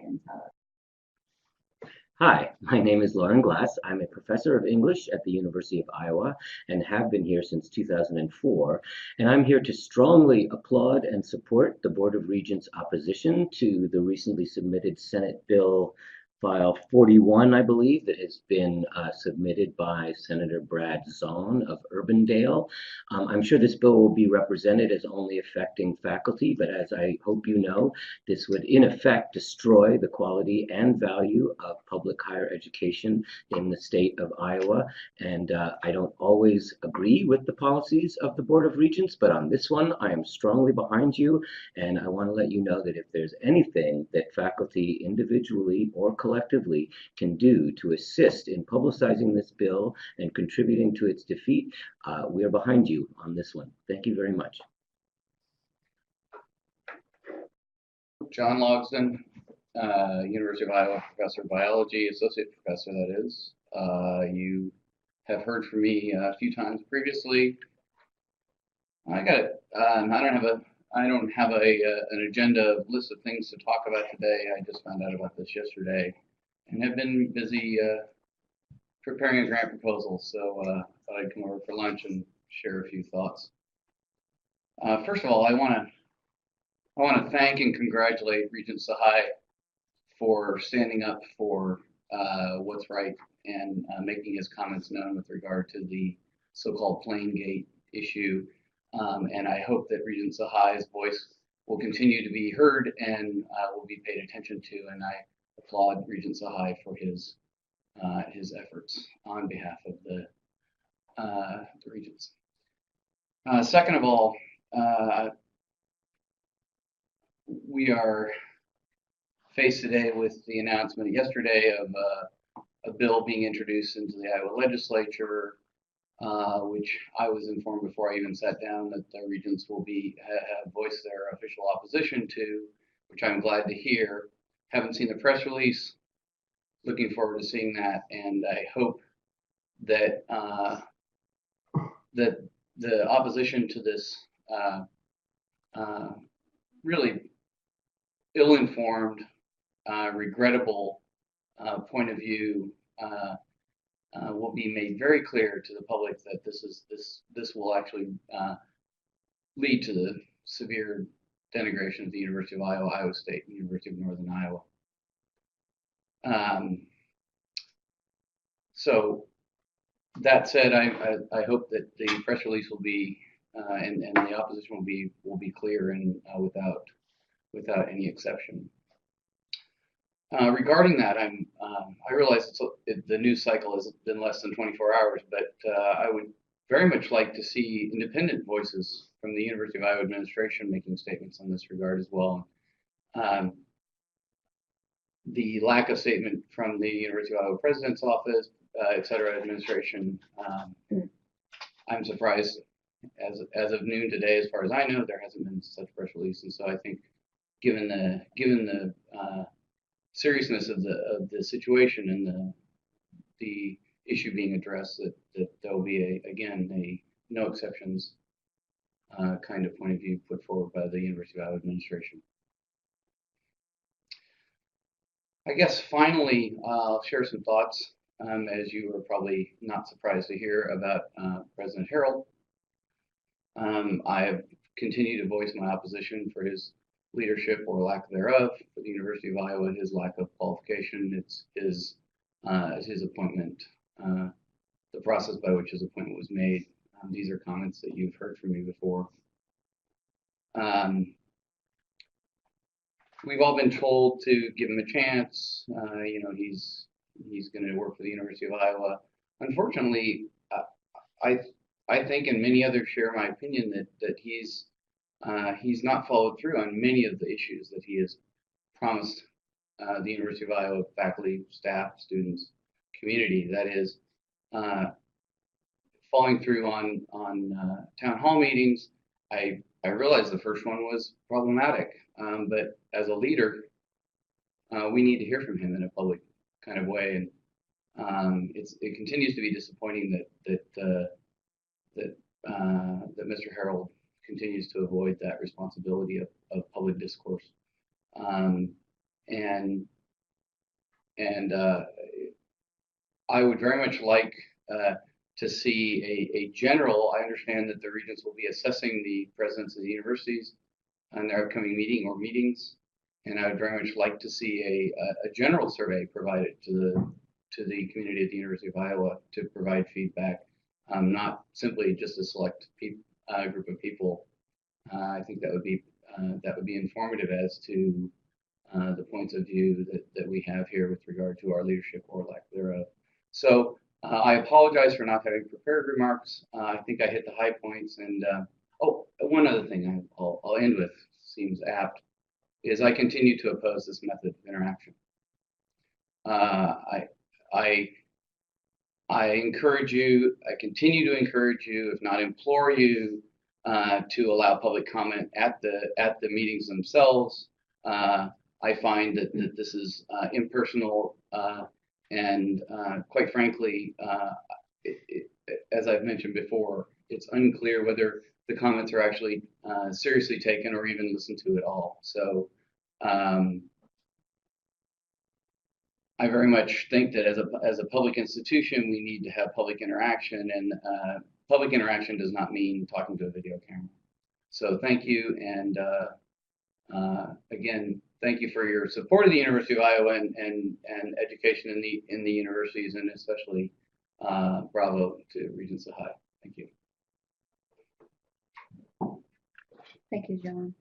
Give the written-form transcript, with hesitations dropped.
can tell us. Hi, my name is Lauren Glass. I'm a professor of English at the University of Iowa and have been here since 2004. And I'm here to strongly applaud and support the Board of Regents' opposition to the recently submitted Senate Bill File 41, I believe, that has been submitted by Senator Brad Zahn of Urbandale. I'm sure this bill will be represented as only affecting faculty, but as I hope you know, this would in effect destroy the quality and value of public higher education in the state of Iowa. And I don't always agree with the policies of the Board of Regents, but on this one, I am strongly behind you. And I want to let you know that if there's anything that faculty individually or collectively can do to assist in publicizing this bill and contributing to its defeat, we are behind you on this one. Thank you very much. John Logsdon, University of Iowa professor of biology, associate professor, that is. You have heard from me a few times previously. I don't have an agenda list of things to talk about today. I just found out about this yesterday and have been busy preparing a grant proposal. So thought I'd come over for lunch and share a few thoughts. First of all, I want to thank and congratulate Regent Sahai for standing up for what's right and making his comments known with regard to the so-called Plane Gate issue. And I hope that Regent Sahai's voice will continue to be heard and will be paid attention to. And I applaud Regent Sahai for his efforts on behalf of the Regents. Second of all, we are faced today with the announcement yesterday of a bill being introduced into the Iowa legislature, which I was informed before I even sat down that the Regents will have voiced their official opposition to, which I'm glad to hear. Haven't seen the press release. Looking forward to seeing that, and I hope that that the opposition to this really ill-informed, regrettable point of view will be made very clear to the public that this will actually lead to the severe denigration of the University of Iowa, Iowa State, and University of Northern Iowa. So that said, I hope that the press release will be and the opposition will be clear and without any exception. Regarding that, I realize the news cycle has been less than 24 hours, but I would very much like to see independent voices from the University of Iowa administration making statements on this regard as well. The lack of statement from the University of Iowa President's Office, et cetera, administration, I'm surprised. As of noon today, as far as I know, there hasn't been such press release, and so I think, given the seriousness of the situation and the issue being addressed, that there will be again a no exceptions kind of point of view put forward by the University of Iowa administration. I guess finally, I'll share some thoughts, as you are probably not surprised to hear, about President Harrell. I have continued to voice my opposition for his leadership or lack thereof for the University of Iowa, his lack of qualification. It's his appointment, the process by which his appointment was made. These are comments that you've heard from me before. We've all been told to give him a chance. He's going to work for the University of Iowa. Unfortunately, I think, and many others share my opinion, that he's not followed through on many of the issues that he has promised the University of Iowa faculty, staff, students, community. That is, following through on town hall meetings. I realize the first one was problematic, but as a leader, we need to hear from him in a public kind of way, and it continues to be disappointing that Mr. Harrell continues to avoid that responsibility of public discourse. And and I would very much like to see a general. I understand that the regents will be assessing the presidents of the universities on their upcoming meeting or meetings, and I would very much like to see a general survey provided to the community at the University of Iowa to provide feedback, not simply just a select group of people. I think that would be informative as to the points of view that we have here with regard to our leadership or lack thereof. So I apologize for not having prepared remarks. I think I hit the high points. And oh, one other thing I'll end with, seems apt, is I continue to oppose this method of interaction. I encourage you, I continue to encourage you, if not implore you, to allow public comment at the meetings themselves. I find that this is impersonal and quite frankly, as I've mentioned before, it's unclear whether the comments are actually seriously taken or even listened to at all. So I very much think that as a public institution, we need to have public interaction, and public interaction does not mean talking to a video camera. So thank you, and again, thank you for your support of the University of Iowa and education in the universities, and especially bravo to Regent Sahai. Thank you. Thank you, John.